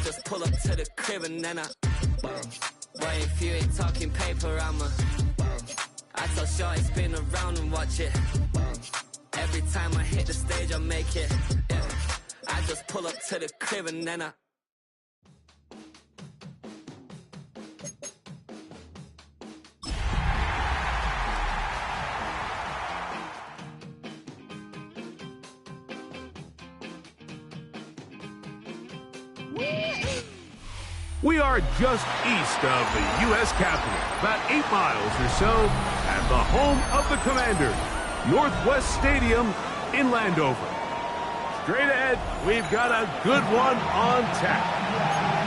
just pull up to the crib and then I boy, if you ain't talking paper, I tell Shorty spin around and watch it. Every time I hit the stage, I make it. Yeah. I just pull up to the crib and then I We are just east of the U.S. Capitol, about 8 miles or so, at the home of the Commanders, Northwest Stadium in Landover. Straight ahead, we've got a good one on tap.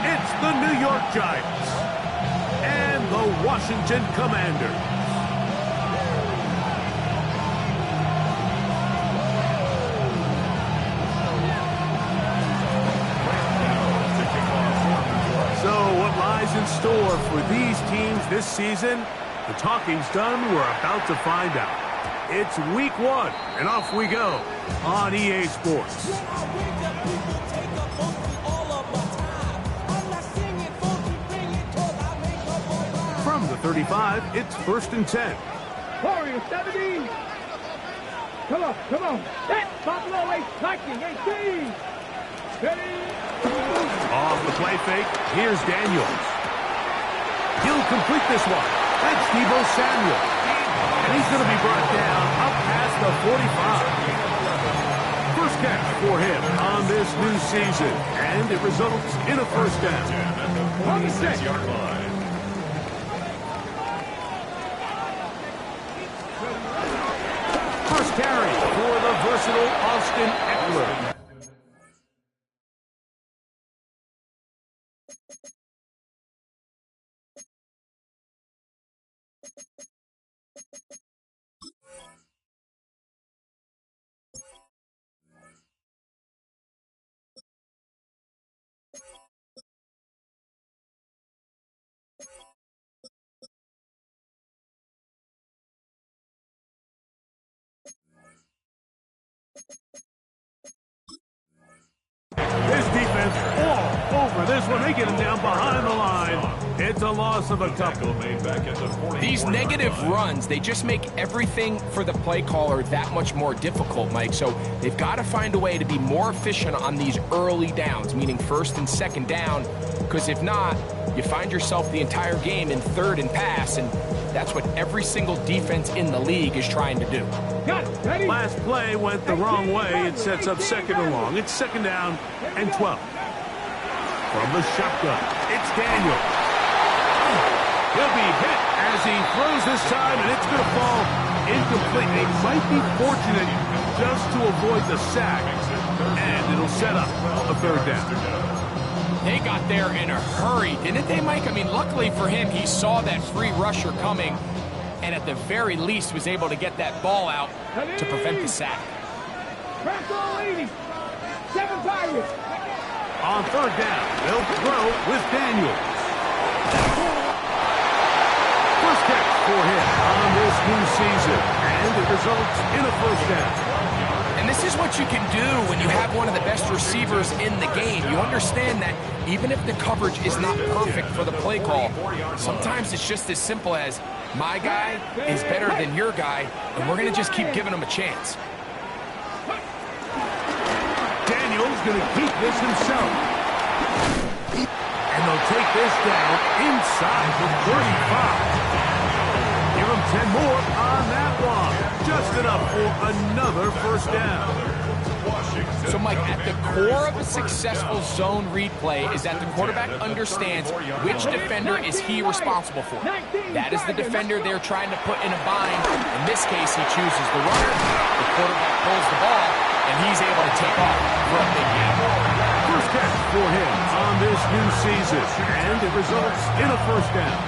It's the New York Giants and the Washington Commanders. In store for these teams this season? The talking's done. We're about to find out. It's week 1, and off we go on EA Sports. From the 35, it's 1st and 10. Warriors 70. Come on. That's Buffalo 18. Ready? Off the play fake, here's Daniels. He'll complete this one. That's Deebo Samuel. And he's going to be brought down up past the 45. First catch for him on this new season. And it results in a first down. 26-yard line. First carry for the versatile Austin Eckler. His defense all over this one. They get him down behind the line. It's a loss of a couple. These negative runs, they just make everything for the play caller that much more difficult, Mike. So they've got to find a way to be more efficient on these early downs, meaning 1st and 2nd down, because if not, you find yourself the entire game in 3rd and pass, and that's what every single defense in the league is trying to do. Last play went the wrong way. It sets up 2nd and long. It's 2nd down and 12. From the shotgun, it's Daniel. He'll be hit as he throws this time, and it's going to fall incomplete. They might be fortunate just to avoid the sack, and it'll set up a 3rd down. They got there in a hurry, didn't they, Mike? I mean, luckily for him, he saw that free rusher coming, and at the very least was able to get that ball out to prevent the sack. Press all 80. 7 Pirates. On 3rd down, they'll throw with Daniels. First catch for him on this new season, and it results in a first down. And this is what you can do when you have one of the best receivers in the game. You understand that even if the coverage is not perfect for the play call, sometimes it's just as simple as, my guy is better than your guy, and we're going to just keep giving him a chance. Daniels going to keep this himself. And they'll take this down inside the 35. Give him 10 more on that one. Just enough for another first down. So, Mike, at the core of a successful zone read play is that the quarterback understands which defender is he responsible for. That is the defender they're trying to put in a bind. In this case, he chooses the runner. The quarterback pulls the ball, and he's able to take off for a big game. First catch for him on this new season, and it results in a first down.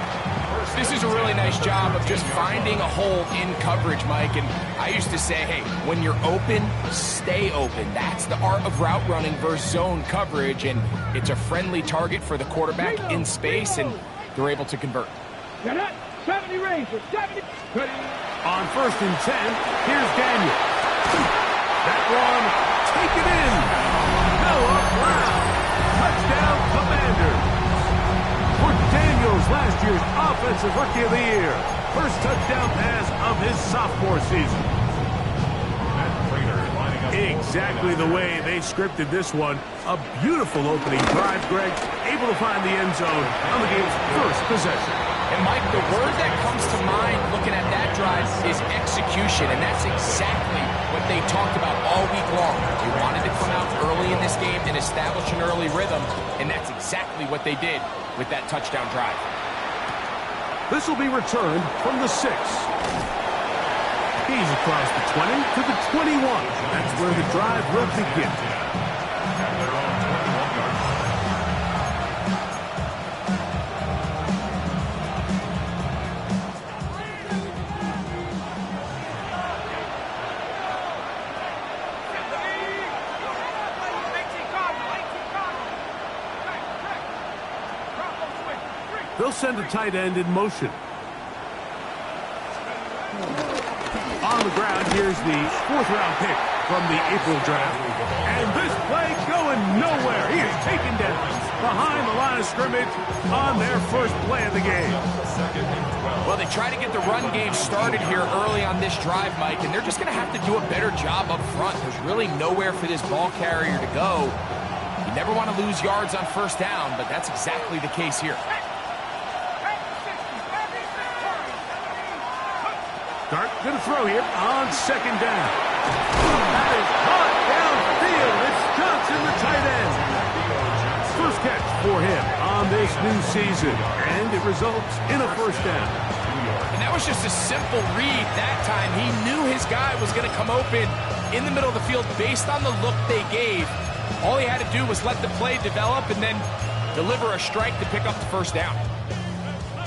This is a really nice job of just finding a hole in coverage, Mike. And I used to say, hey, when you're open, stay open. That's the art of route running versus zone coverage. And it's a friendly target for the quarterback in space, and they're able to convert. 70 Rangers, 70. On 1st and 10, here's Daniel. That one, take it in. Noah Brown. Touchdown, Commanders. year's Offensive Rookie of the Year. First touchdown pass of his sophomore season. Exactly the way they scripted this one. A beautiful opening drive, Greg. Able to find the end zone on the game's first possession. And Mike, the word that comes to mind looking at that drive is execution, and that's exactly what they talked about all week long. They wanted to come out early in this game and establish an early rhythm, and that's exactly what they did with that touchdown drive. This will be returned from the 6. He's across the 20 to the 21. That's where the drive will begin. They'll send a tight end in motion. On the ground, here's the 4th-round pick from the April draft. And this play going nowhere. He is taken down behind the line of scrimmage on their first play of the game. Well, they try to get the run game started here early on this drive, Mike, and they're just going to have to do a better job up front. There's really nowhere for this ball carrier to go. You never want to lose yards on first down, but that's exactly the case here. Dart going to throw here on 2nd down. That is caught downfield. It's Johnson, the tight end. First catch for him on this new season, and it results in a first down. And that was just a simple read that time. He knew his guy was going to come open in the middle of the field based on the look they gave. All he had to do was let the play develop and then deliver a strike to pick up the first down.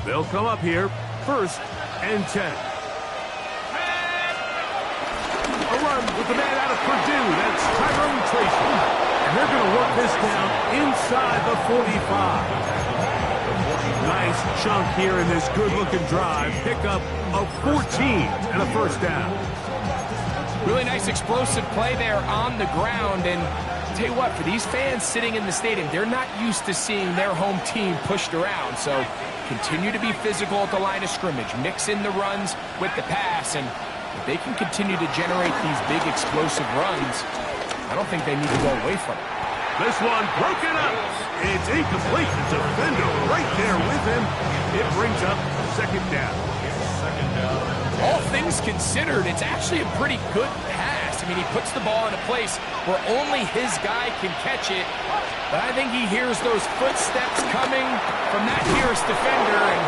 They'll come up here, 1st and 10. A run with the man out of Purdue. That's Tyrone Tracy. And they're going to work this down inside the 45. Nice chunk here in this good-looking drive. Pickup of 14 and a first down. Really nice explosive play there on the ground. And I'll tell you what, for these fans sitting in the stadium, they're not used to seeing their home team pushed around. So continue to be physical at the line of scrimmage. Mix in the runs with the pass, and if they can continue to generate these big explosive runs, I don't think they need to go away from it. This one broken up. It's incomplete. The defender right there with him. It brings up 2nd down. All things considered, it's actually a pretty good pass. I mean, he puts the ball in a place where only his guy can catch it. But I think he hears those footsteps coming from that nearest defender, and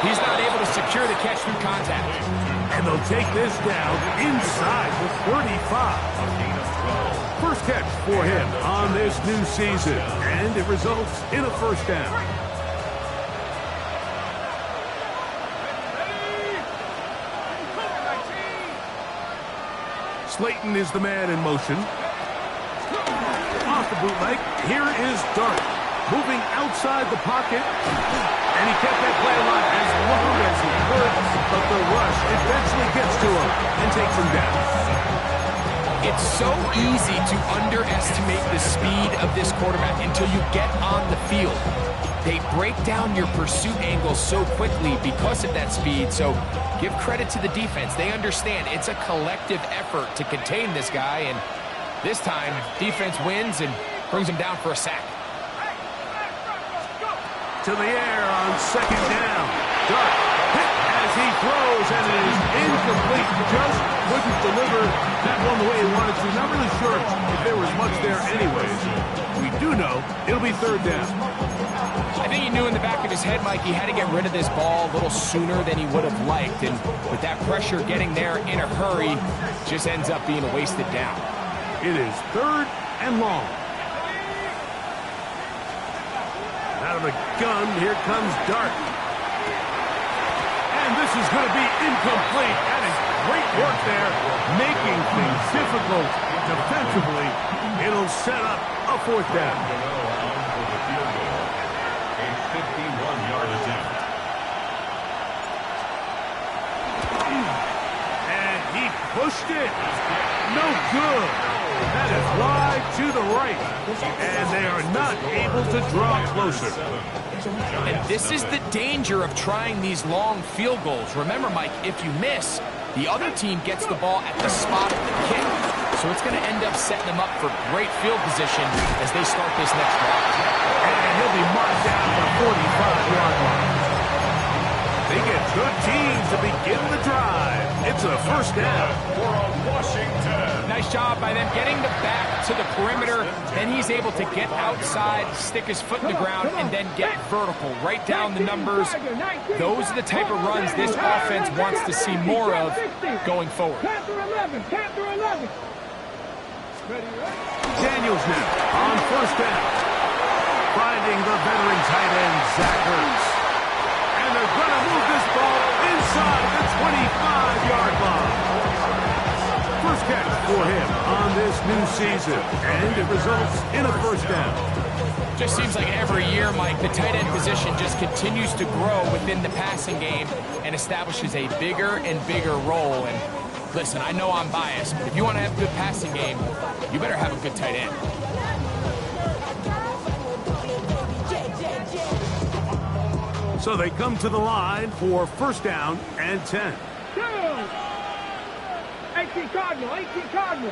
he's not able to secure the catch through contact. And they'll take this down inside the 35. First catch for him on this new season, and it results in a first down. Slayton is the man in motion. Off the bootleg, here is Dart. Moving outside the pocket. And he kept that play alive as long as he could, but the rush eventually gets to him and takes him down. It's so easy to underestimate the speed of this quarterback until you get on the field. They break down your pursuit angles so quickly because of that speed, so give credit to the defense. They understand it's a collective effort to contain this guy, and this time, defense wins and brings him down for a sack. To the air on 2nd down. Dart hit as he throws, and it is incomplete. Just couldn't deliver that one the way he wanted to. Not really sure if there was much there anyways. We do know it'll be 3rd down. I think he knew in the back of his head, Mike, he had to get rid of this ball a little sooner than he would have liked. And with that pressure getting there in a hurry, just ends up being a wasted down. It is 3rd and long. Out of the gun, here comes Dart. And this is going to be incomplete. That is great work there, making things difficult defensively. It'll set up a 4th down. A 51-yard attempt. And he pushed it. No good. That is wide to the right. And they are not able to draw closer. And this is the danger of trying these long field goals. Remember, Mike, if you miss, the other team gets the ball at the spot of the kick. So it's going to end up setting them up for great field position as they start this next drive. And he'll be marked down at the 45-yard line. They get good teams to begin the drive. It's a first down. For Washington. Nice job by them getting the back to the perimeter. Then he's able to get outside, stick his foot in the ground, and then get vertical. Right down the numbers. Those are the type of runs this offense wants to see more of going forward. Panther 11, Panther 11. Daniels now on first down. Finding the veteran tight end, Zach Ertz. And they're going to move this ball inside the 25-yard line. First catch for him on this new season, and it results in a first down. Just seems like every year, Mike, the tight end position just continues to grow within the passing game and establishes a bigger and bigger role. And listen, I know I'm biased, but if you want to have a good passing game, you better have a good tight end. So they come to the line for first down and 10. 18 Cardinal, 18 Cardinal.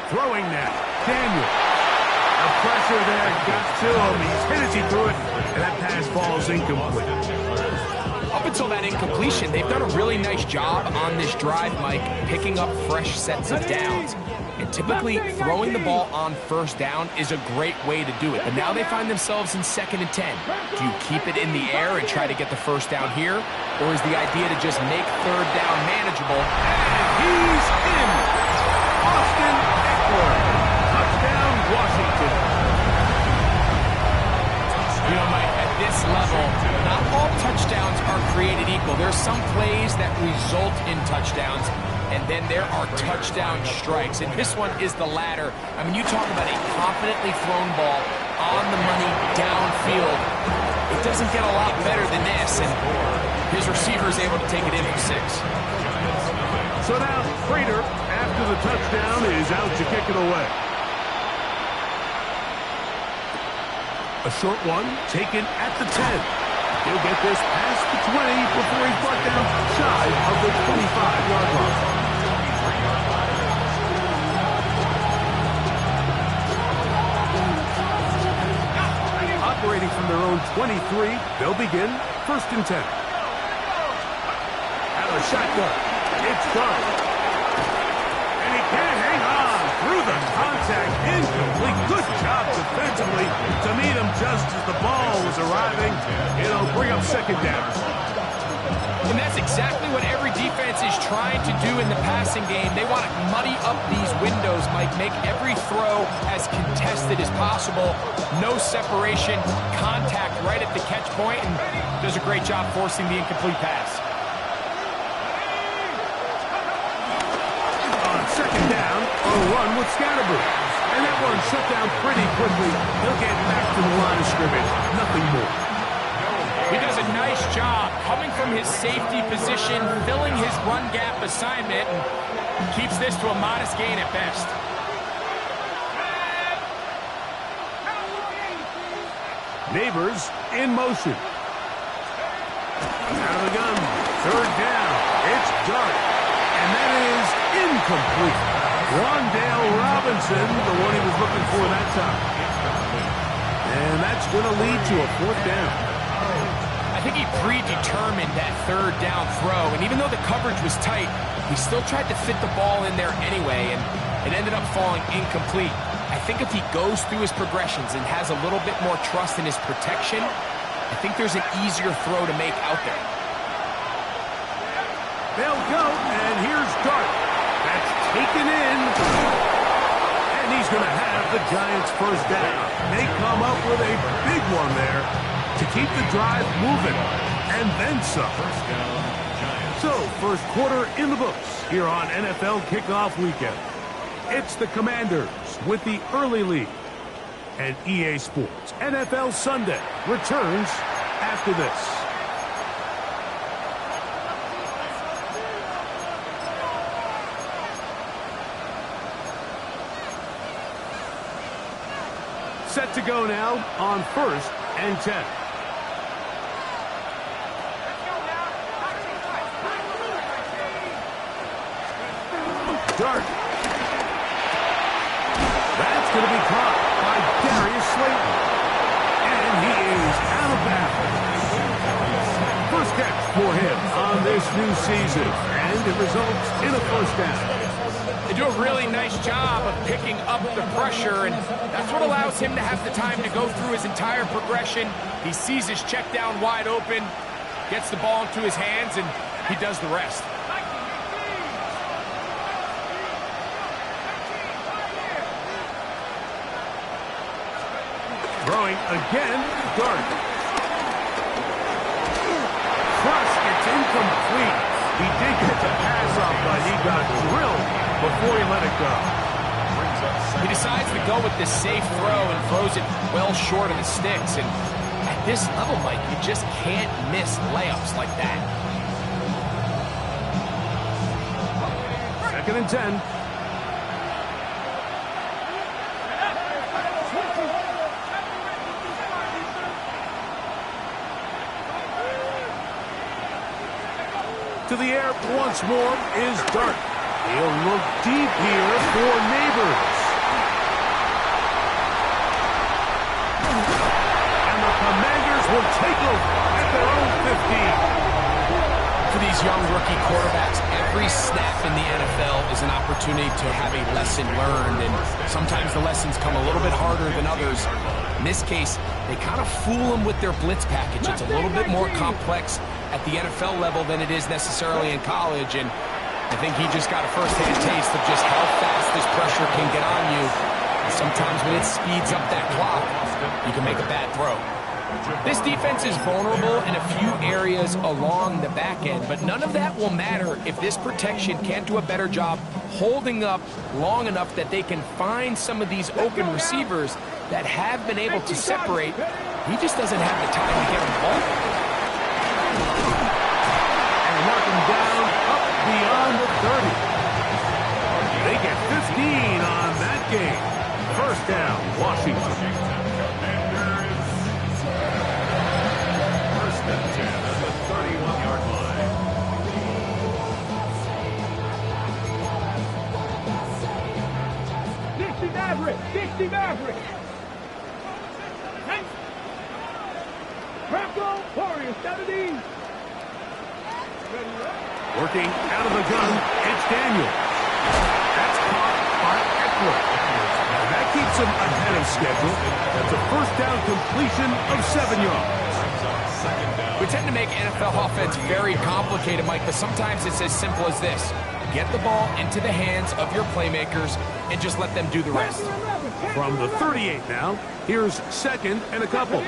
Throwing now, Daniel. The pressure there got to him. He's hit as he threw it, and that pass falls incomplete. Up until that incompletion, they've done a really nice job on this drive, Mike, picking up fresh sets of downs. And typically, throwing the ball on first down is a great way to do it. But now they find themselves in 2nd and 10. Do you keep it in the air and try to get the first down here? Or is the idea to just make third down manageable? And he's in. Austin Eckler. Touchdown, Washington. You know, Mike, at this level, not all touchdowns are created equal. There's some plays that result in touchdowns, and then there are touchdown strikes. And this one is the latter. I mean, you talk about a confidently thrown ball on the money downfield. It doesn't get a lot better than this, and his receiver is able to take it in from 6. So now Prater, after the touchdown, is out to kick it away. A short one taken at the 10. He'll get this past the 20 before he's brought down shy of the 25-yard line. Operating from their own 23, they'll begin 1st and 10. Out of shotgun, it's done. And he can't hang on through the contact, incomplete. Good job defensively to meet him just as the ball was arriving. It'll bring up 2nd down. And that's exactly what every defense is trying to do in the passing game. They want to muddy up these windows, Mike, make every throw as contested as possible. No separation, contact right at the catch point, and does a great job forcing the incomplete pass. On 2nd down, a run with Scatterbrain. And that one shut down pretty quickly. He'll get back to the line of scrimmage. Nothing more. He does a nice job coming from his safety position, filling his run gap assignment, and keeps this to a modest gain at best. Neighbors in motion. Out of the gun. 3rd down. It's Dart. And that is incomplete. Wandale Robinson, the one he was looking for that time. And that's going to lead to a 4th down. I think he predetermined that 3rd down throw, and even though the coverage was tight, he still tried to fit the ball in there anyway, and it ended up falling incomplete. I think if he goes through his progressions and has a little bit more trust in his protection, I think there's an easier throw to make out there. They'll go, and here's Dart. That's taken in. And he's going to have the Giants' 1st down. They come up with a big one there to keep the drive moving, and then some. So, 1st quarter in the books here on NFL Kickoff Weekend. It's the Commanders with the early lead. And EA Sports NFL Sunday returns after this. to go now on 1st and 10. Dart. That's going to be caught by Darius Slayton. And he is out of bounds. First catch for him on this new season. And it results in a first down. They do a really nice job of picking up the pressure, and that's what allows him to have the time to go through his entire progression. He sees his check down wide open, gets the ball into his hands, and he does the rest. Throwing again, Dart. Crush, it's incomplete. He did get the pass off, but he got drilled before he let it go. He decides to go with this safe throw and throws it well short of the sticks. And at this level, Mike, you just can't miss layups like that. 2nd and 10. To the air once more is Dart. He'll look deep here for Neighbors. And the Commanders will take over at their own 15. For these young rookie quarterbacks, every snap in the NFL is an opportunity to have a lesson learned, and sometimes the lessons come a little bit harder than others. In this case, they kind of fool them with their blitz package. It's a little bit more complex at the NFL level than it is necessarily in college, and I think he just got a first-hand taste of just how fast this pressure can get on you. And sometimes when it speeds up that clock, you can make a bad throw. This defense is vulnerable in a few areas along the back end, but none of that will matter if this protection can't do a better job holding up long enough that they can find some of these open receivers that have been able to separate. He just doesn't have the time to get them the ball. And mark him down up beyond the 30. They get 15 on that game. First down, Washington. First and 10 at the 31-yard line. Dixie Maverick. Bronco Warriors 17. Working out of the gun, it's Daniel. That's caught by Eckler. Now that keeps him ahead of schedule. That's a first down completion of 7 yards. We tend to make NFL offense very complicated, Mike, but sometimes it's as simple as this. Get the ball into the hands of your playmakers and just let them do the rest. From the 38 now, here's 2nd and a couple.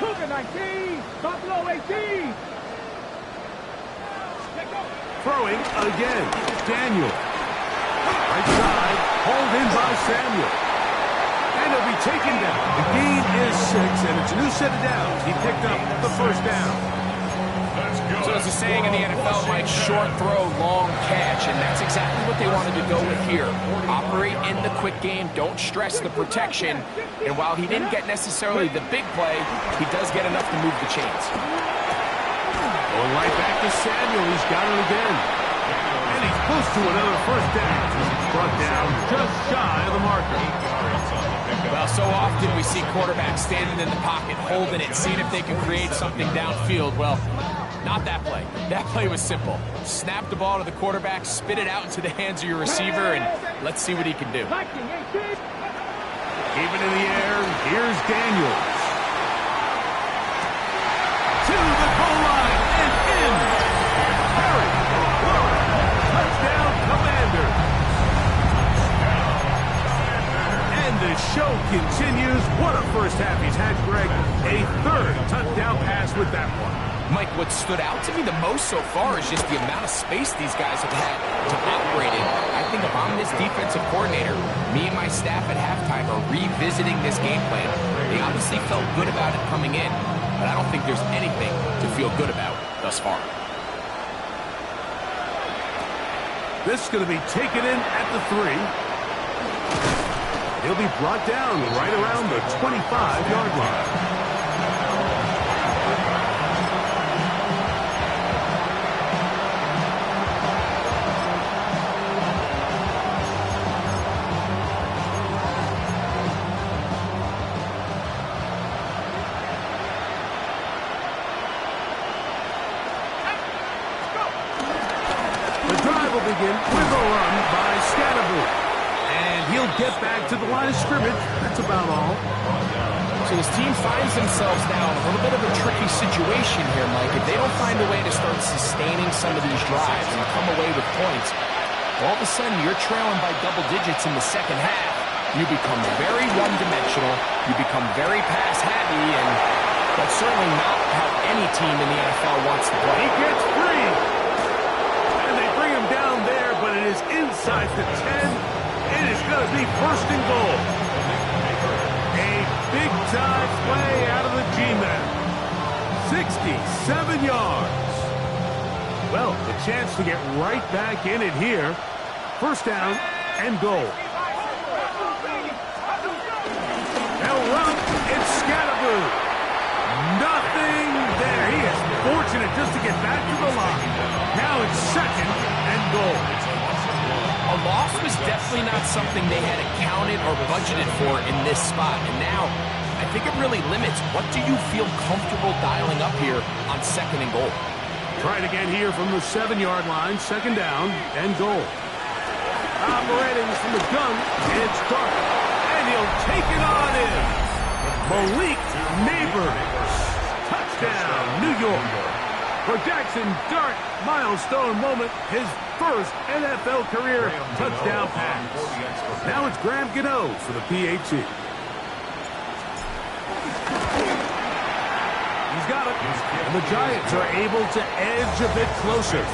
Cougar 19, Buffalo 18. Throwing again, Daniel. Right side, hauled in by Samuel. And he'll be taken down. The gain is 6, and it's a new set of downs. He picked up the first down. So there's a saying in the NFL, Mike, short throw, long catch, and that's exactly what they wanted to go with here. Operate in the quick game, don't stress the protection, and while he didn't get necessarily the big play, he does get enough to move the chains. Going right back to Samuel, he's got it again. And he's close to another first down. He's brought down just shy of the marker. Well, so often we see quarterbacks standing in the pocket, holding it, seeing if they can create something downfield. Well, not that play. That play was simple. Snap the ball to the quarterback, spit it out into the hands of your receiver, and let's see what he can do. Keep it in the air. Here's Daniels. To the goal line and in. Harry, touchdown, Commanders. And the show continues. What a first half he's had, Greg. A 3rd touchdown pass with that one. Mike, what stood out to me the most so far is just the amount of space these guys have had to operate in. I think if I'm this defensive coordinator, me and my staff at halftime are revisiting this game plan. They obviously felt good about it coming in, but I don't think there's anything to feel good about thus far. This is going to be taken in at the 3. He'll be brought down right around the 25-yard line. Begin with a run by Scatterboot. And he'll get back to the line of scrimmage. That's about all. So this team finds themselves now in a little bit of a tricky situation here, Mike. If they don't find a way to start sustaining some of these drives and come away with points, all of a sudden you're trailing by double digits in the second half. You become very one-dimensional. You become very pass-happy, and that's certainly not how any team in the NFL wants to play. He gets free. Down there, but it is inside the 10. It is going to be first and goal. A big-time play out of the G-Man. 67 yards. Well, the chance to get right back in it here. First down and goal. They'll run. It's Scatterboot. Nothing there. He is fortunate just to get back to the line. Now it's second and goal. A loss was definitely not something they had accounted or budgeted for in this spot. And now, I think it really limits what do you feel comfortable dialing up here on second and goal. Try it again here from the 7-yard line. Second down and goal. Operating from the gun, it's Dark. And he'll take it on in. Malik Neighbors. Touchdown, New York. For Jackson Dart, milestone moment, his first NFL career touchdown pass. Now it's Graham Gano for the PAT. He's got it. And the Giants are able to edge a bit closer.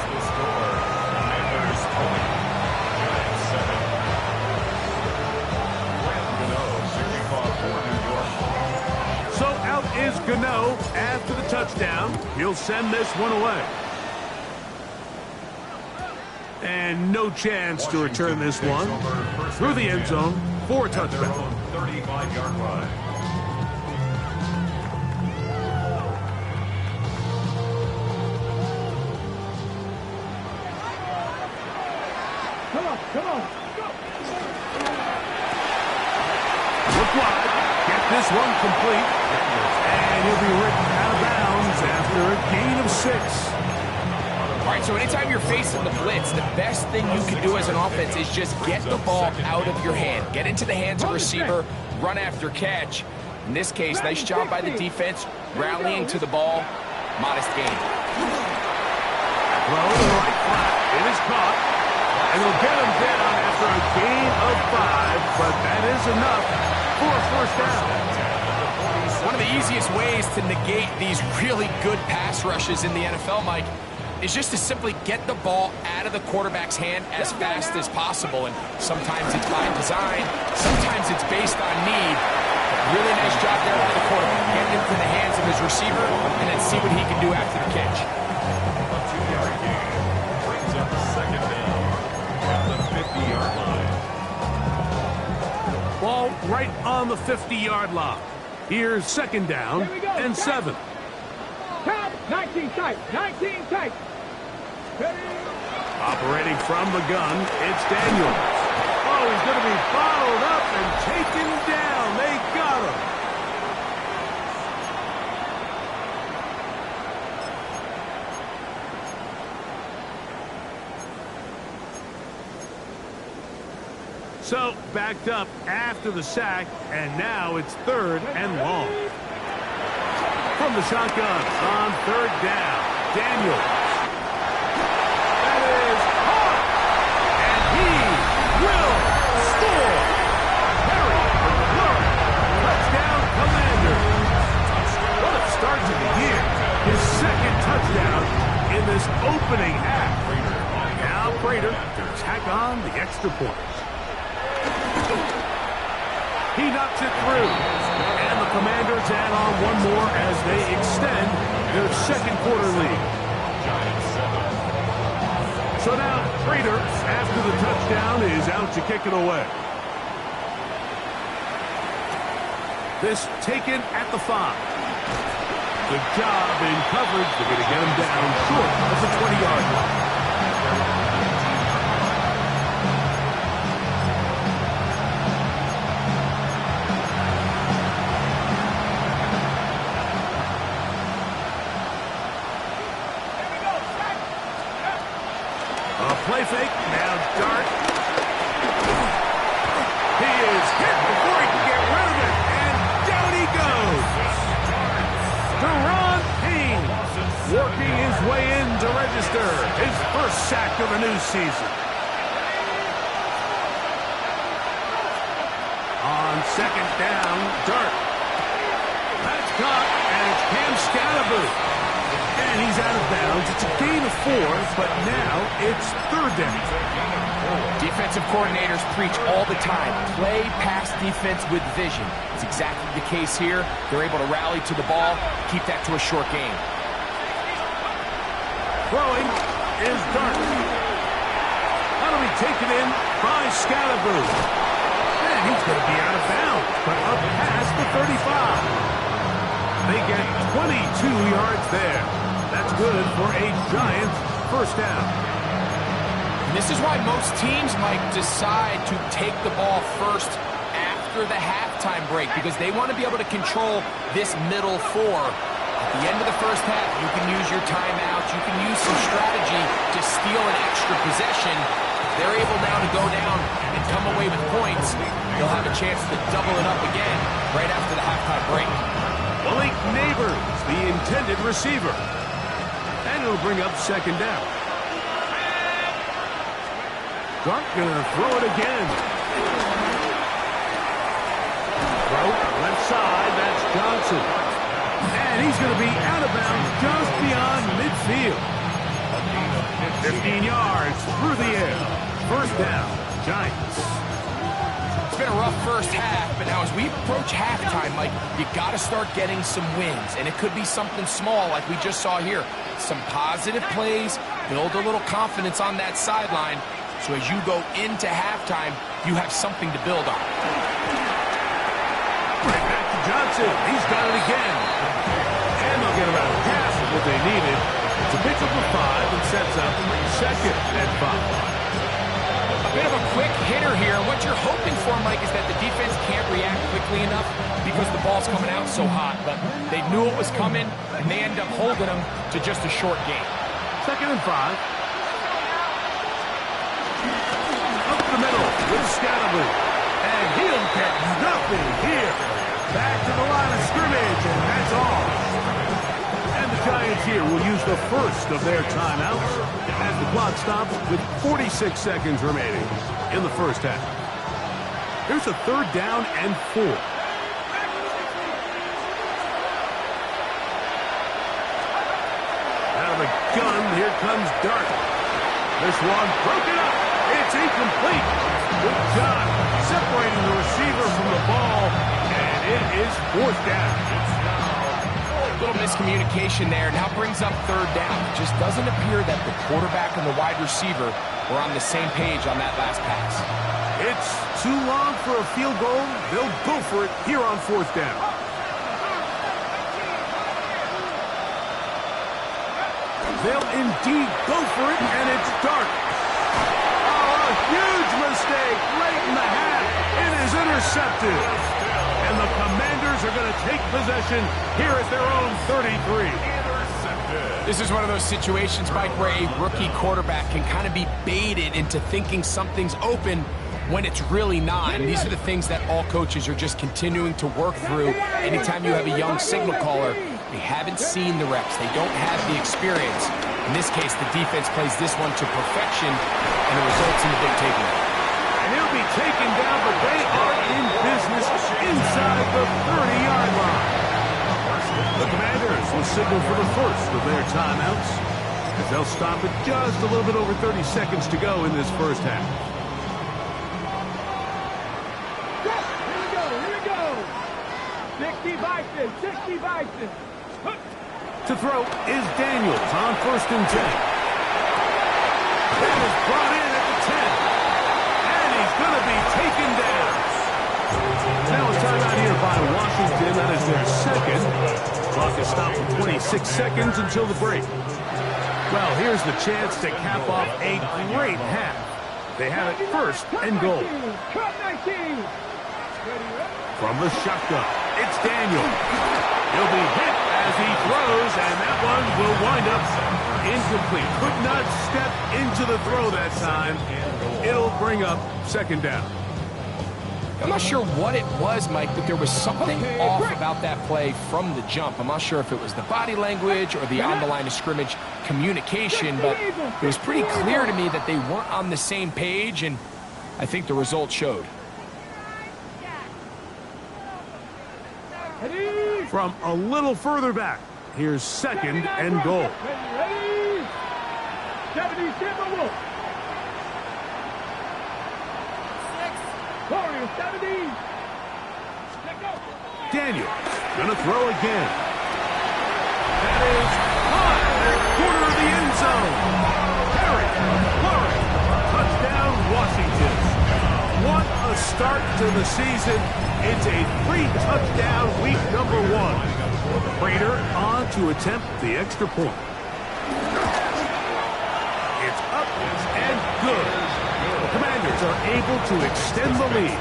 So out is Gano after the touchdown. He'll send this one away. And no chance to return this one through the end zone for a touchdown. 35-yard line. Come on. Look wide. Get this one complete. And he'll be ripped out of bounds after a gain of 6. All right, so anytime you're facing the blitz, the best thing you can do as an offense is just get the ball out of your hand. Get into the hands of the receiver, run after catch. In this case, nice job by the defense, rallying to the ball. Modest gain. Throw to the right flat. It is caught. And he'll get him down after a gain of 5, but that is enough for a first down. One of the easiest ways to negate these really good pass rushes in the NFL, Mike, is just to simply get the ball out of the quarterback's hand as fast as possible. And sometimes it's by design, sometimes it's based on need. Really nice job there by the quarterback. Get it into the hands of his receiver and then see what he can do after the catch. A 2-yard gain brings up a second down at the 50-yard line. Ball right on the 50-yard line. Here's second down and 7. Count, 19 tight, 19 tight. Operating from the gun, it's Daniels. Oh, he's going to be bottled up and taken down. They got him. So, backed up after the sack, and now it's third and long. From the shotgun on third down, Daniels. That is hard, and he will score. Harry McLaurin, touchdown Commanders. What a start to the year. His second touchdown in this opening half. Now Prater to tack on the extra point. He knocks it through. And the Commanders add on one more as they extend their second quarter lead. So now Prater, after the touchdown, is out to kick it away. This taken at the 5. Good job in coverage. They're going to get him down short of the 20-yard line. A play fake. Now Dart. He is hit before he can get rid of it. And down he goes. Deron Payne working his way in to register his first sack of the new season. On second down, Dart. That's caught, and it's Cam Scalaboo. And he's out of bounds. It's a gain of 4, but now it's third down. Defensive coordinators preach all the time, play pass defense with vision. It's exactly the case here. They're able to rally to the ball, keep that to a short game. Throwing is Dart. That'll be taken in by Scalaboo. And he's going to be out of bounds, but up past the 35. They get 22 yards there. That's good for a Giants first down. And this is why most teams might decide to take the ball first after the halftime break, because they want to be able to control this middle 4. At the end of the first half, you can use your timeouts, you can use some strategy to steal an extra possession. If they're able now to go down and come away with points, they'll have a chance to double it up again right after the halftime break. Malik Neighbors, the intended receiver. And it'll bring up second down. Dart gonna throw it again. Throw, left side, that's Johnson. And he's gonna be out of bounds just beyond midfield. 15 yards through the air. First down, Giants. It's been a rough first half, but now as we approach halftime, Mike, you got to start getting some wins, and it could be something small like we just saw here. Some positive plays, build a little confidence on that sideline, so as you go into halftime, you have something to build on. Right back to Johnson. He's got it again. And they'll get about half of what they needed to pick up a 5 and sets up second and 5. A bit of a quick hitter here. What you're hoping for, Mike, is that the defense can't react quickly enough because the ball's coming out so hot. But they knew it was coming, and they end up holding them to just a short game. Second and 5. Up the middle with Scalaboo. And he'll get nothing here. Back to the line of scrimmage, and that's all. And the Giants here will use the first of their timeouts as the clock stops with 46 seconds remaining in the first half. Here's a third down and 4. Out of the gun, here comes Dart. This one broken up. It's incomplete. Good job separating the receiver from the ball, and it is fourth down. A little miscommunication there. Now brings up third down. It just doesn't appear that the quarterback and the wide receiver were on the same page on that last pass. It's too long for a field goal. They'll go for it here on fourth down. They'll indeed go for it, and it's Dart. Oh, a huge mistake late in the half. It is intercepted. And the Commanders are going to take possession here at their own 33. This is one of those situations, Mike, where a rookie quarterback can kind of be baited into thinking something's open when it's really not. And these are the things that all coaches are just continuing to work through. Anytime you have a young signal caller, they haven't seen the reps. They don't have the experience. In this case, the defense plays this one to perfection, and it results in the big takeaway. And he'll be taken down, but they are in business inside the 30-yard line. The Commanders will signal for the first of their timeouts as they'll stop at just a little bit over 30 seconds to go in this first half. Here we go. 60 Vikings, 60 Vikings. To throw is Daniels on first and 10. That is brought in at the 10. And he's going to be taken down. Now a timeout here by Washington. That is their second. Clock is stopped for 26 seconds until the break. Well, here's the chance to cap off a great half. They have it first and goal. Cut 19. From the shotgun, it's Daniel. He'll be hit as he throws, and that one will wind up incomplete. Could not step into the throw that time. It'll bring up second down. I'm not sure what it was, Mike, but there was something off about that play from the jump. I'm not sure if it was the body language or the on-the-line of scrimmage communication, but it was pretty clear to me that they weren't on the same page, and I think the result showed. From a little further back, here's second and goal. 77 Wolf. Warriors 70. Daniel gonna throw again. That is high at the corner of the end zone. Harry, Flurry, touchdown Washington. What a start to the season. It's a 3-touchdown week number 1. Prater on to attempt the extra point. It's up and good. The Commanders are able to extend the lead.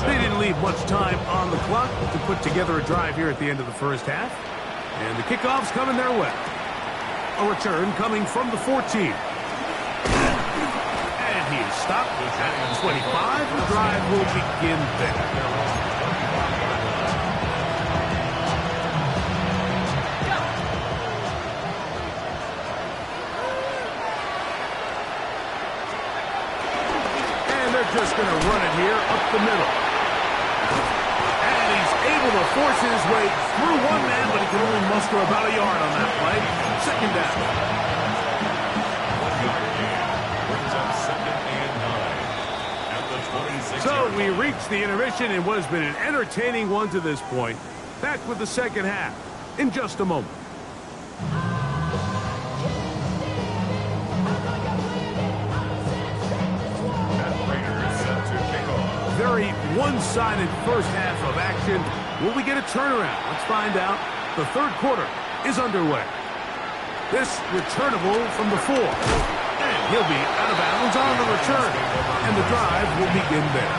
They didn't leave much time on the clock to put together a drive here at the end of the first half. And the kickoff's coming their way. A return coming from the 14. And he is stopped at 25. The drive will begin there. Just going to run it here up the middle. And he's able to force his way through one man, but he can only muster about a yard on that play. Second down. 1 yard gain brings up second and 9 at the 26. So we reached the intermission in what has been an entertaining one to this point. Back with the second half in just a moment. Very one-sided first half of action. Will we get a turnaround? Let's find out. The third quarter is underway. This returnable from the 4. And he'll be out of bounds on the return. And the drive will begin there.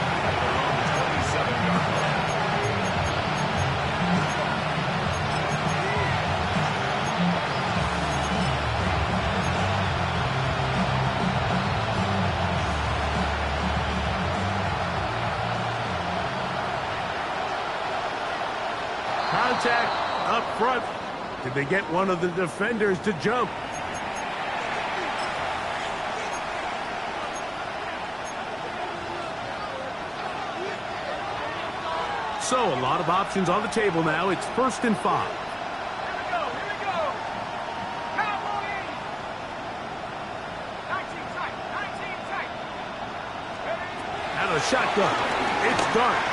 Contact up front. Did they get one of the defenders to jump? So a lot of options on the table now. It's 1st and 5. Here we go. Cowboys. 19 tight. Out of the shotgun. It's Dart.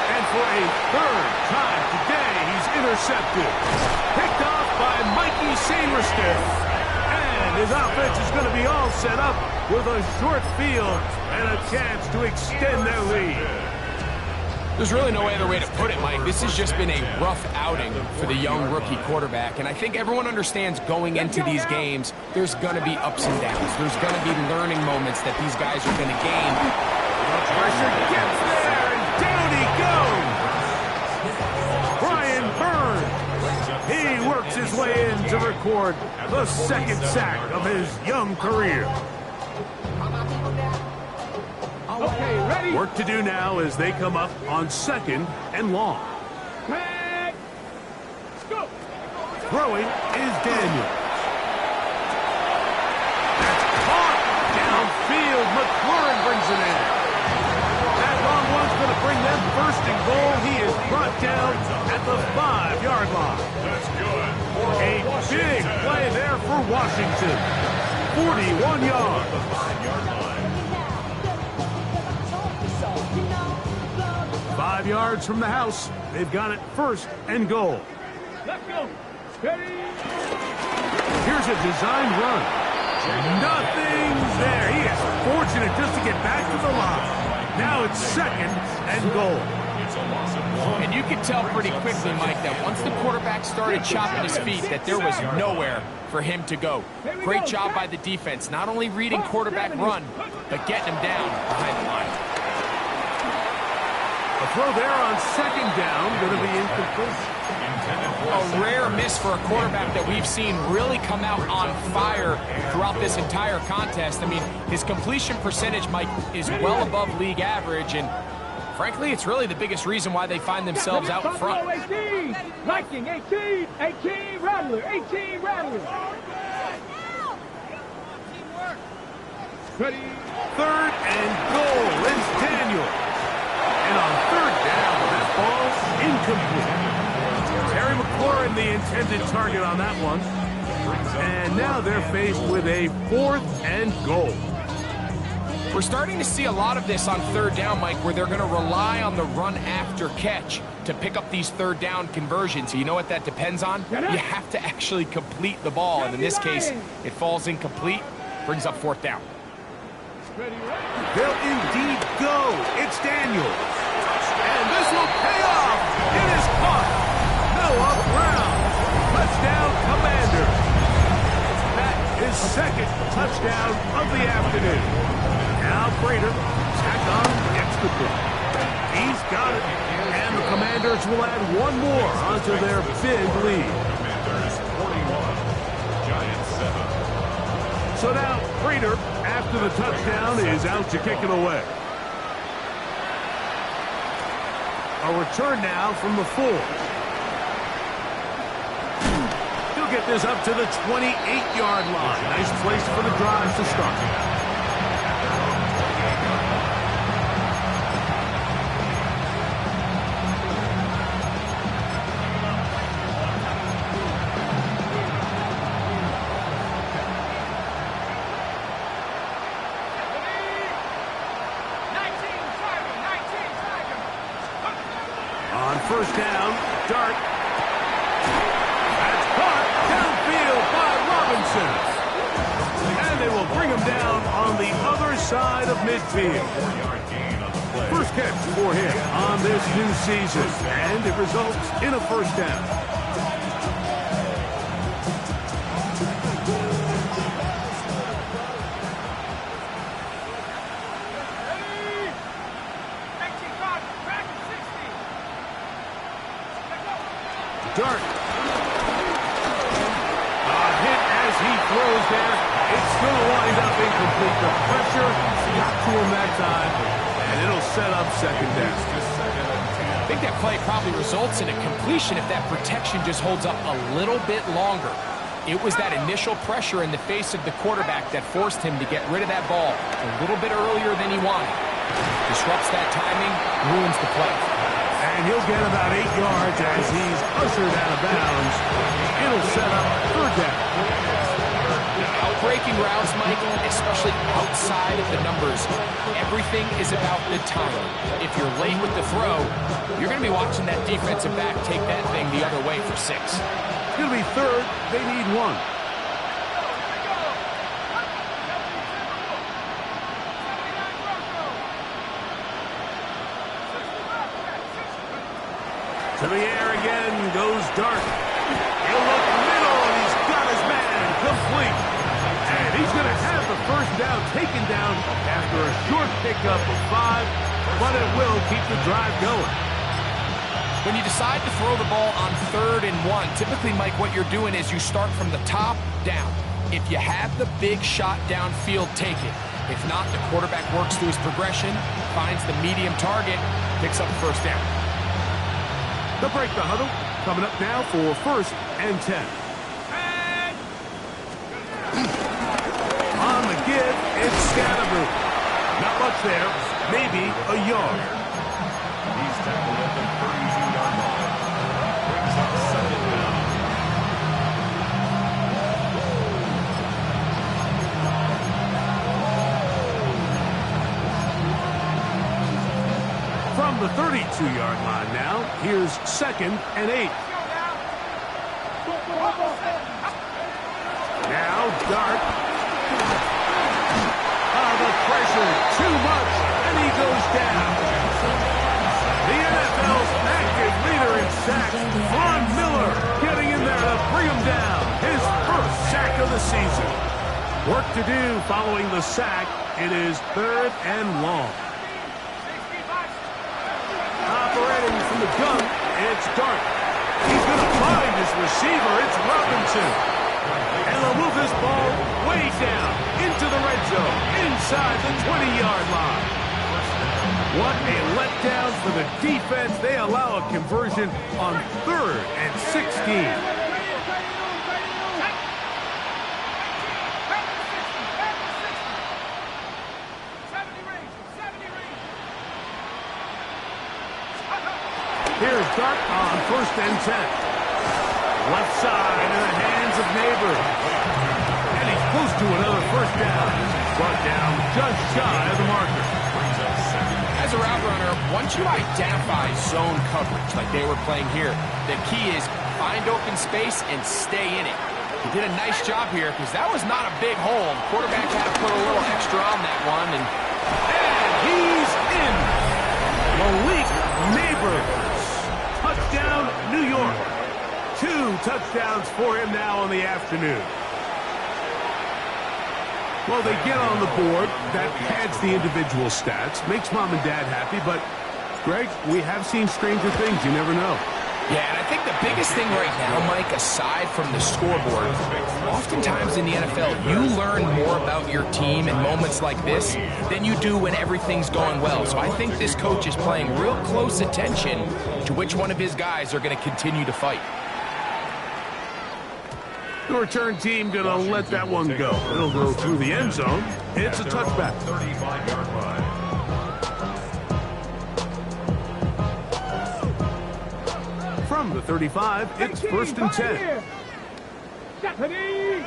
And for a third time today, he's intercepted. Picked off by Mikey Sainriston. And his offense is going to be all set up with a short field and a chance to extend their lead. There's really no other way to put it, Mike. This has just been a rough outing for the young rookie quarterback. And I think everyone understands going into these games, there's going to be ups and downs. There's going to be learning moments that these guys are going to gain. The pressure gets there, and down he goes. Brian Burns. He works his way in to record the second sack of his young career. Okay, ready? Work to do now as they come up on 2nd and long. Let's go. Throwing is Daniel. That's caught downfield. McLaurin brings it in. That long one's going to bring them 1st and goal. He is brought down at the 5-yard line. That's good. A big play there for Washington. 41 yards. 5-yard line. 5 yards from the house. They've got it 1st and goal. Let's go. Ready? Here's a design run. Nothing's there. He is fortunate just to get back to the line. Now it's second and goal. And you could tell pretty quickly, Mike, that once the quarterback started chopping his feet, that there was nowhere for him to go. Great job by the defense, not only reading quarterback run, but getting him down behind the line. A throw there on second down, going to be incomplete. A rare miss for a quarterback that we've seen really come out on fire throughout this entire contest. I mean, his completion percentage, Mike, is well above league average, and frankly, it's really the biggest reason why they find themselves out in front. 18, Viking 18, 18 Rattler, 18 Rattler. Ready. Third and goal is Daniel. And on third down, that ball's incomplete. Terry McLaurin, the intended target on that one. And now they're faced with a fourth and goal. We're starting to see a lot of this on third down, Mike, where they're going to rely on the run after catch to pick up these third down conversions. You know what that depends on? You have to actually complete the ball, and in this case, it falls incomplete, brings up fourth down. They'll indeed go. It's Daniels. And this will pay off. It is caught. Noah Brown. Touchdown, Commanders. That is second touchdown of the afternoon. Now Prater tack on the extra point. He's got it. And the Commanders will add one more onto their big lead. Commanders 41, Giants 7. So now Prater, after the touchdown, is out to kick it away. A return now from the 4. He'll get this up to the 28-yard line. Nice place for the drive to start. First down, Dart. That's caught downfield by Robinson. And they will bring him down on the other side of midfield. First catch for him on this new season, and it results in a first down. Dart. A hit as he throws there. It's going to wind up incomplete. The pressure got to him that time, and it'll set up second down. I think that play probably results in a completion if that protection just holds up a little bit longer. It was that initial pressure in the face of the quarterback that forced him to get rid of that ball a little bit earlier than he wanted. Disrupts that timing, ruins the play. And he'll get about 8 yards as he's ushered out of bounds. It'll set up third down. Outbreaking routes, Mike, especially outside of the numbers, everything is about the timing. If you're late with the throw, you're going to be watching that defensive back take that thing the other way for 6. It's going to be third. They need 1. To the air again goes Dart. He'll look middle, and he's got his man complete. And he's going to have the first down taken down after a short pickup of 5, but it will keep the drive going. When you decide to throw the ball on 3rd and 1, typically, Mike, what you're doing is you start from the top down. If you have the big shot downfield, take it. If not, the quarterback works through his progression, finds the medium target, picks up the first down. They'll break the huddle. Coming up now for 1st and 10. On the give, it's Scatteroo. Not much there. Maybe a yard. He's tackled at the 32-yard line. Brings up second down. From the 32-yard line now, here's 2nd and 8. Now Dart The pressure, too much, and he goes down. The NFL's active leader in sacks, Von Miller, getting in there to bring him down. His first sack of the season. Work to do following the sack. It is 3rd and long. Operating from the gun, it's Dart. He's going to find his receiver. It's Robinson. And they'll move this ball way down into the red zone, inside the 20-yard line. What a letdown for the defense. They allow a conversion on 3rd and 16. Here's Dart on 1st and 10. Left side in the hands of Neighbor. And he's close to another 1st down. Brought down just shy of the marker. As a route runner, once you identify zone coverage like they were playing here, the key is find open space and stay in it. He did a nice job here because that was not a big hole. The quarterback had to put a little extra on that one. And he's in. Malik Neighbors. Touchdown, New York. 2 touchdowns for him now on the afternoon. Well, they get on the board. That pads the individual stats. Makes mom and dad happy. But, Greg, we have seen stranger things. You never know. Yeah, and I think the biggest thing right now, Mike, aside from the scoreboard, oftentimes in the NFL, you learn more about your team in moments like this than you do when everything's going well. So I think this coach is paying real close attention to which one of his guys are going to continue to fight. The return team going to let that one go. It'll go through the end zone. It's a touchback. 35-yard line. From the 35, it's 1st and 10. Stephanie!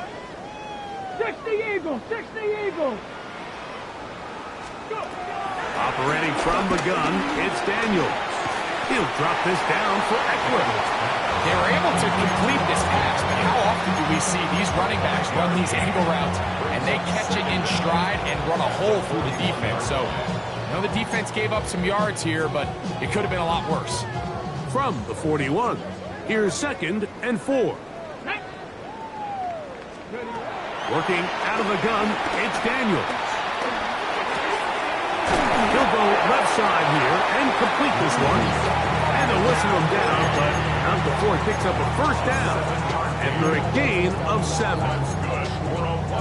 60 Eagles! 60 Eagles! Operating from the gun, it's Daniels. He'll drop this down for Eckler. They were able to complete this pass, but how often do we see these running backs run these angle routes and they catch it in stride and run a hole through the defense? So, I know the defense gave up some yards here, but it could have been a lot worse. From the 41, here's 2nd and 4. Working out of the gun, it's Daniels. He'll go left side here and complete this one. And they'll whistle him down, but not before he picks up a 1st down after a gain of 7.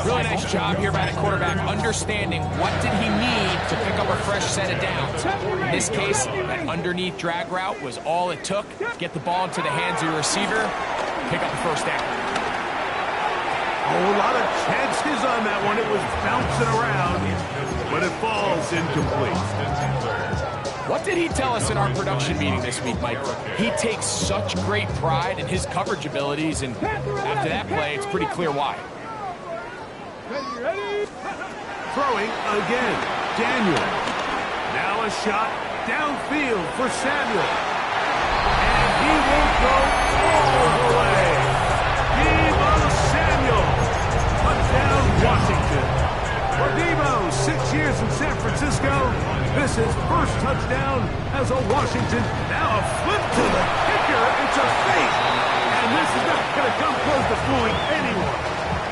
Really nice job here by the quarterback, understanding what did he need to pick up a fresh set of downs. In this case, that underneath drag route was all it took to get the ball into the hands of your receiver, pick up the 1st down. Oh, a lot of chances on that one. It was bouncing around, but it falls incomplete. What did he tell us in our production meeting this week, Mike? He takes such great pride in his coverage abilities, and after that play, it's pretty clear why. Throwing again, Daniel. Now a shot downfield for Samuel. And he will go all the way. Deebo Samuel. Touchdown, Washington. For Deebo, 6 years in San Francisco. This is 1st touchdown as a Washington. Now a flip to the kicker. It's a fake. And this is not going to come close to fooling anyone.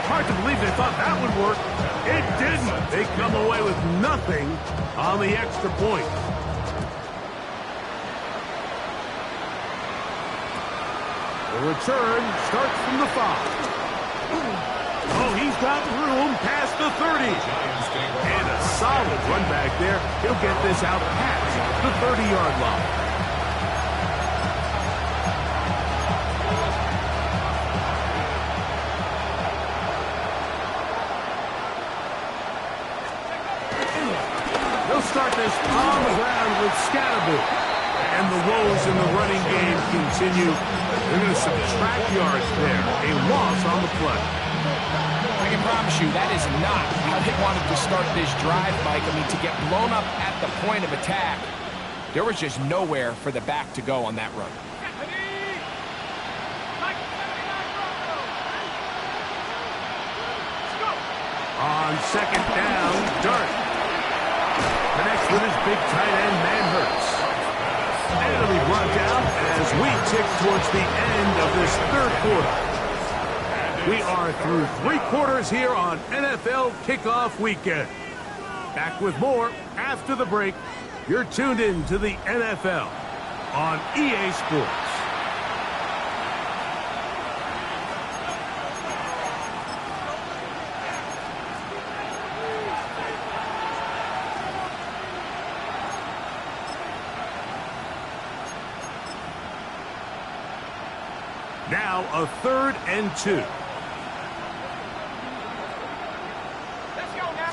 Hard to believe they thought that would work. It didn't. They come away with nothing on the extra point. The return starts from the 5. Oh, he's got room past the 30. And a solid run back there. He'll get this out past the 30-yard line. They'll start this on the ground with Scatterby. And the woes in the running game continue. They're going to subtract yards there. A loss on the play. I can promise you that is not how they wanted to start this drive, Mike. I mean, to get blown up at the point of attack, there was just nowhere for the back to go on that run. On second down, Dart connects with his big tight end, Manhurts. And it'll be brought down as we tick towards the end of this third quarter. We are through 3 quarters here on NFL Kickoff Weekend. Back with more after the break. You're tuned in to the NFL on EA Sports. Now a 3rd and 2. Let's go now.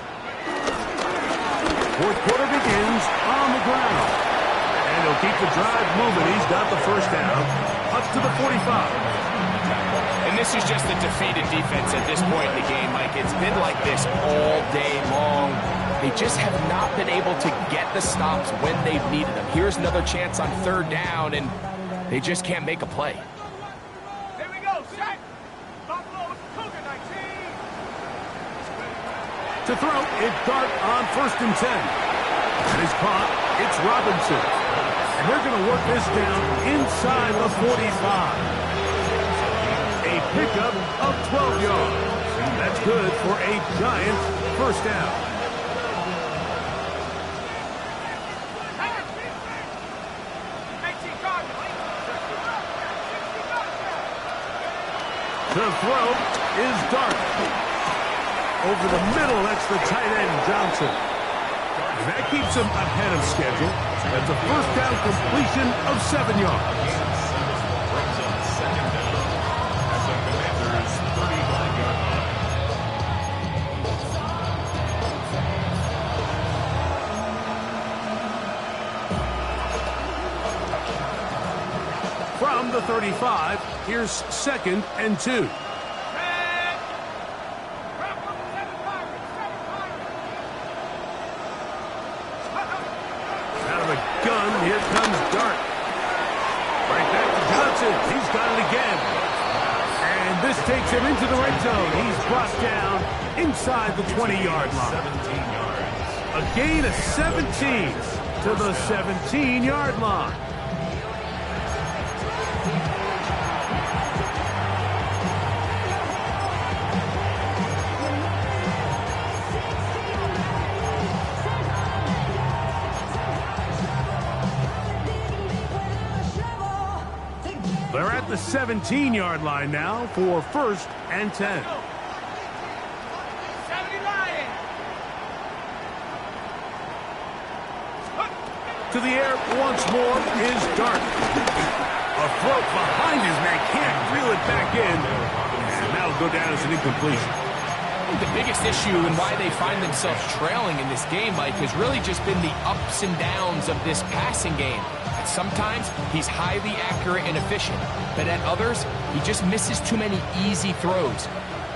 Fourth quarter begins on the ground. And he'll keep the drive moving. He's got the first down up to the 45. And this is just a defeated defense at this point in the game, Mike. It's been like this all day long. They just have not been able to get the stops when they've needed them. Here's another chance on 3rd down, and they just can't make a play. Here we go, set. Buffalo Cougar 19. To throw, it's Dart on 1st and 10. And he's caught. It's Robinson. And they're going to work this down inside the 45. A pickup of 12 yards. That's good for a giant first down. The throw is Dart. Over the middle, that's the tight end, Johnson. And that keeps him ahead of schedule. That's a first down completion of 7 yards. Brings up 2nd down at the Commanders' 35-yard line. From the 35, here's 2nd and 2. Here comes Dart. Right back to Johnson. He's got it again. And this takes him into the red zone. He's brought down inside the 20-yard line. 17 yards. A gain of 17 to the 17-yard line. They're at the 17-yard line now for 1st and 10. To the air once more is Dart. A throw behind his man, can't reel it back in. And that'll go down as an incompletion. The biggest issue and why they find themselves trailing in this game, Mike, has really just been the ups and downs of this passing game. Sometimes he's highly accurate and efficient, but at others, he just misses too many easy throws.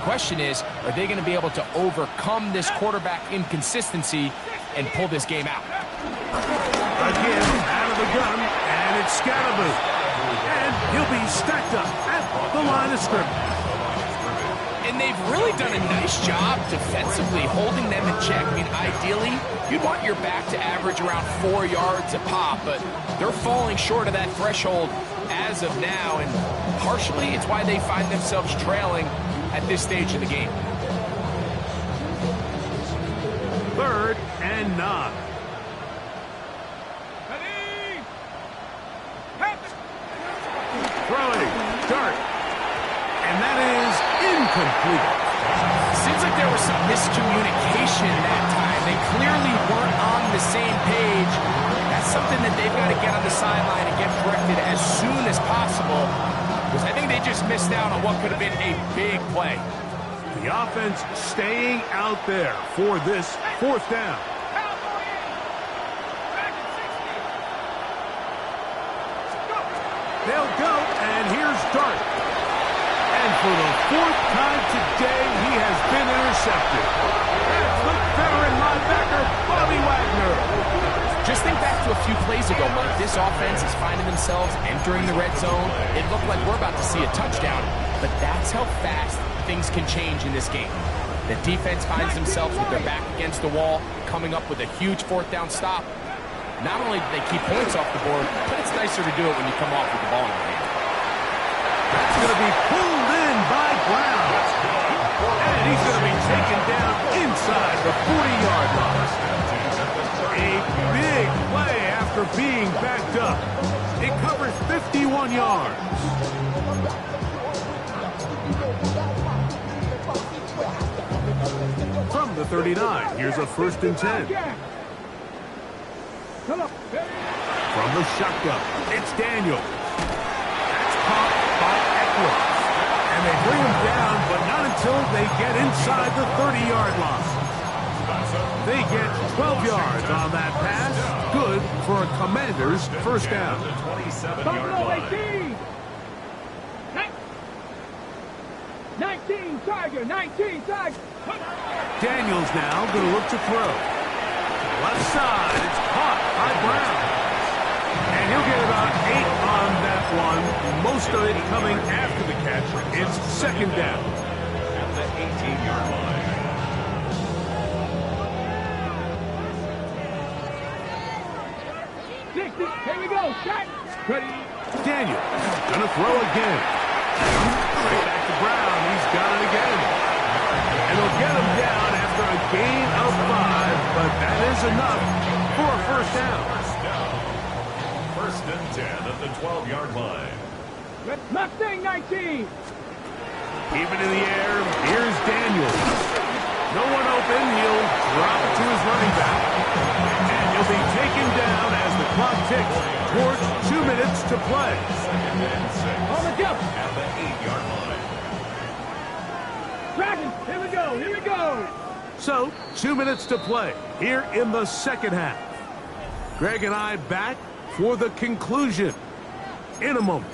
Question is, are they going to be able to overcome this quarterback inconsistency and pull this game out? Again, out of the gun, and it's Scatterboo. And he'll be stacked up at the line of scrimmage. And they've really done a nice job defensively holding them in check. I mean, ideally, you'd want your back to average around 4 yards a pop, but they're falling short of that threshold as of now, and partially it's why they find themselves trailing at this stage of the game. 3rd and 9. Throwing, Dart. And that is incomplete. Seems like there was some miscommunication that time. They clearly weren't on the same page. That's something that they've got to get on the sideline and get corrected as soon as possible, because I think they just missed out on what could have been a big play. The offense staying out there for this 4th down. They'll go, and here's Dart. And for the 4th time today, he has been intercepted. That's the veteran linebacker, Bobby Wagner. Just think back to a few plays ago, Mike. This offense is finding themselves entering the red zone. It looked like we're about to see a touchdown, but that's how fast things can change in this game. The defense finds themselves with their back against the wall, coming up with a huge fourth down stop. Not only do they keep points off the board, but it's nicer to do it when you come off with the ball in your hand. That's going to be pulled in by Brown. And he's going to be taken down inside the 40-yard line. A big play after being backed up. It covers 51 yards. From the 39, here's a 1st and 10. From the shotgun, it's Daniel. That's caught by Eckler. And they bring him down, but not until they get inside the 30-yard line. They get 12 yards on that pass. Good for a Commander's 1st down. Buffalo 18. 19 Tiger, 19 Tiger. Daniels now going to look to throw. Left side, it's caught by Brown. And he'll get about 8 on that one. Most of it coming after the catch. It's 2nd down. At the 18-yard line. Here we go. Shot. Ready. Daniel going to throw again. Right back to Brown. He's got it again. And he'll get him down after a gain of 5, but that is enough for a 1st down. 1st and 10 at the 12-yard line. Mustang 19. Keep it in the air. Here's Daniel. No one open. He'll drop it to his running back. And he'll be taken down as the clock ticks towards 2 minutes to play. 2nd and 6 On the jump. at the 8-yard line. Dragons. Here we go. Here we go. So, 2 minutes to play here in the 2nd half. Greg and I back for the conclusion in a moment.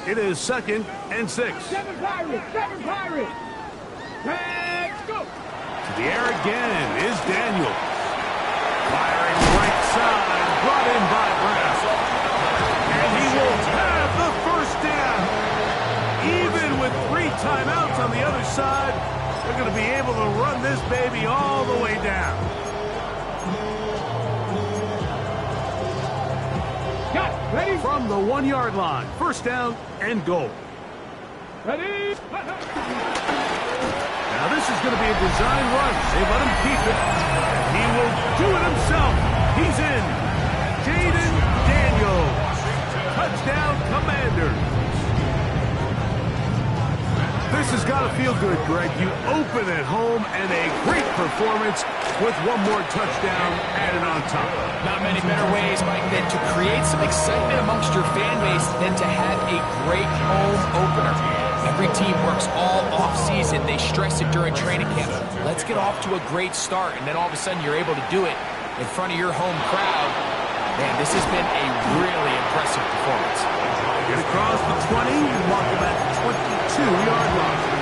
It is 2nd and 6. 7 Pirates. 7 Pirates. Let's go. To the air again is Daniel. Firing right side, brought in by Brown. And he will have the 1st down. Even with 3 timeouts on the other side, they're going to be able to run this baby all the way down. Got it. Ready. From the 1-yard line, 1st down and goal. Ready. Now this is going to be a design run. They let him keep it. He will do it himself. He's in. Jaden Daniels. Touchdown, Commanders. This has got to feel good, Greg. You open at home and a great performance with 1 more touchdown added on top. Not many better ways, Mike, than to create some excitement amongst your fan base than to have a great home opener. Every team works all off-season. They stress it during training camp. Let's get off to a great start, and then all of a sudden you're able to do it in front of your home crowd. Man, this has been a really impressive performance. Get across the 20, mark him at the 22-yard line.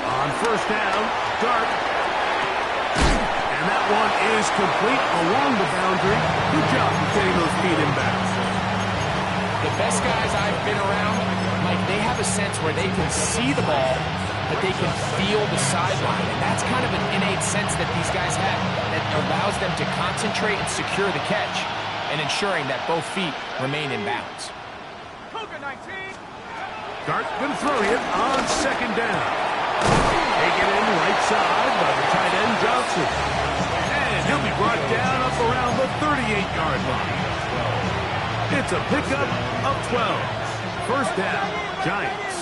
On 1st down, Dart. And that one is complete along the boundary. Good job of getting those feet in bounds. The best guys I've been around, Mike, they have a sense where they can see the ball, but they can feel the sideline. And that's kind of an innate sense that these guys have that allows them to concentrate and secure the catch and ensuring that both feet remain in bounds. Dart going to throw it on 2nd down. Taken in right side by the tight end Johnson. And he'll be brought down up around the 38-yard line. It's a pickup of 12. 1st down, Giants.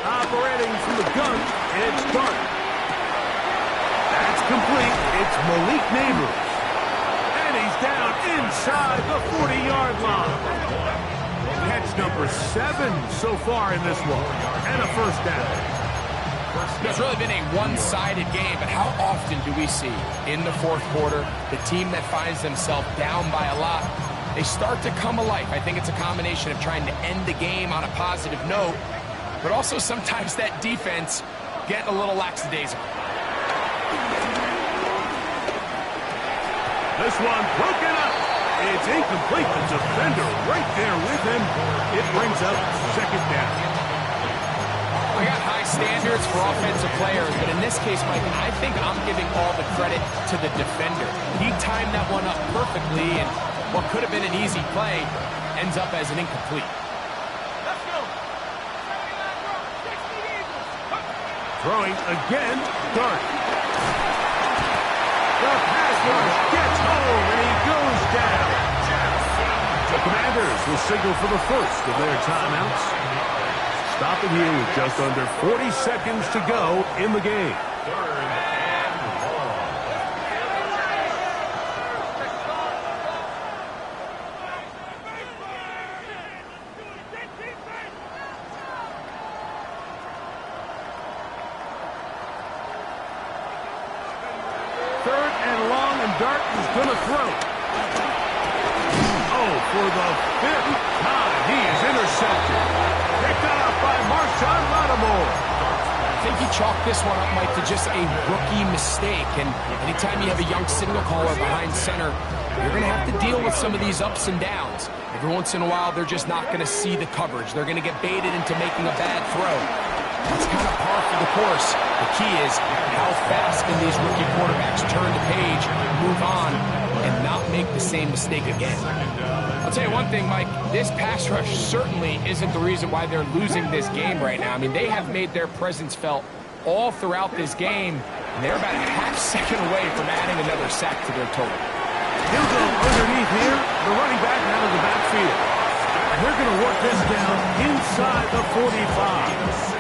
Operating from the gun, it's Dart. That's complete. It's Malik Neighbors. And he's down inside the 40-yard line. Catch number 7 so far in this one. And a 1st down. It's really been a one-sided game, but how often do we see in the fourth quarter the team that finds themselves down by a lot, they start to come alive? I think it's a combination of trying to end the game on a positive note, but also sometimes that defense getting a little lackadaisical. This one broken up. It's incomplete. The defender right there with him. It brings up second down. I got high standards for offensive players, but in this case, Mike, I think I'm giving all the credit to the defender. He timed that one up perfectly, and what could have been an easy play ends up as an incomplete. Throwing again, Dart. The pass rush gets home, and he goes down. The Commanders will signal for the first of their timeouts. Stopping here with just under 40 seconds to go in the game. Third and long, and Dart is going to throw. Oh, for the fifth time, he is intercepted. Picked off by Marshawn Lattimore. I think he chalked this one up, Mike, to just a rookie mistake. And anytime you have a young signal caller behind center, you're going to have to deal with some of these ups and downs. Every once in a while, they're just not going to see the coverage. They're going to get baited into making a bad throw. That's kind of par for the course. The key is how fast can these rookie quarterbacks turn the page, move on, and not make the same mistake again. I'll tell you one thing, Mike, this pass rush certainly isn't the reason why they're losing this game right now. I mean, they have made their presence felt all throughout this game, and they're about a half second away from adding another sack to their total. He'll go underneath here, the running back out of the backfield. And they're going to work this down inside the 45.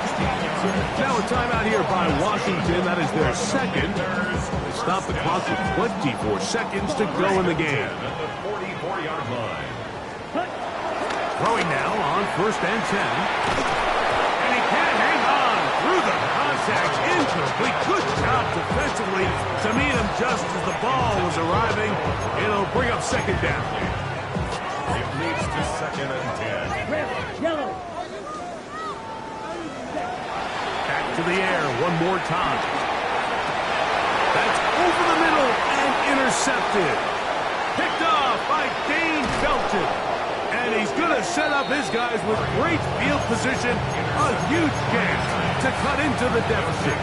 Now a timeout here by Washington. That is their second. They stop the clock with 24 seconds to go in the game. Throwing now on first and 10. And he can't hang on through the contact. Incomplete. Good job defensively to meet him just as the ball was arriving. It'll bring up second down. It leads to second and 10. Red, yellow. Back to the air one more time. That's over the middle and intercepted. Picked off by Dane Belton. And he's going to set up his guys with great field position. A huge chance to cut into the deficit.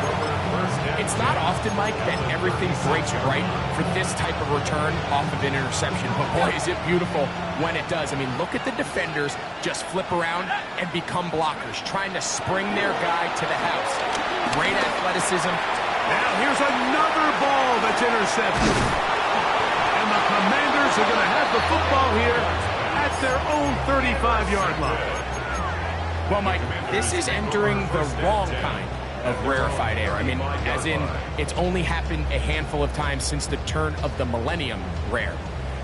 It's not often, Mike, that everything breaks right for this type of return off of an interception. But boy, is it beautiful when it does. I mean, look at the defenders just flip around and become blockers, trying to spring their guy to the house. Great athleticism. Now here's another ball that's intercepted. And the Commanders are going to have the football here at their own 35-yard line. Well, Mike, this is entering the wrong kind of rarefied air. I mean, as in, it's only happened a handful of times since the turn of the millennium rare.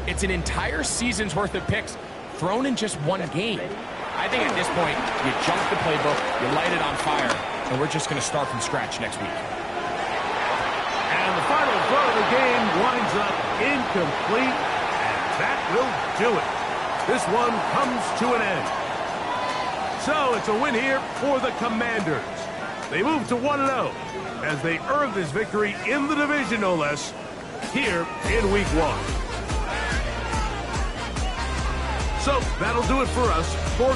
It's an entire season's worth of picks thrown in just one game. I think at this point, you jump the playbook, you light it on fire, and we're just going to start from scratch next week. And the final throw of the game winds up incomplete, and that will do it. This one comes to an end. So it's a win here for the Commanders. They move to 1-0 as they earn this victory in the division, no less, here in Week 1. So that'll do it for us. For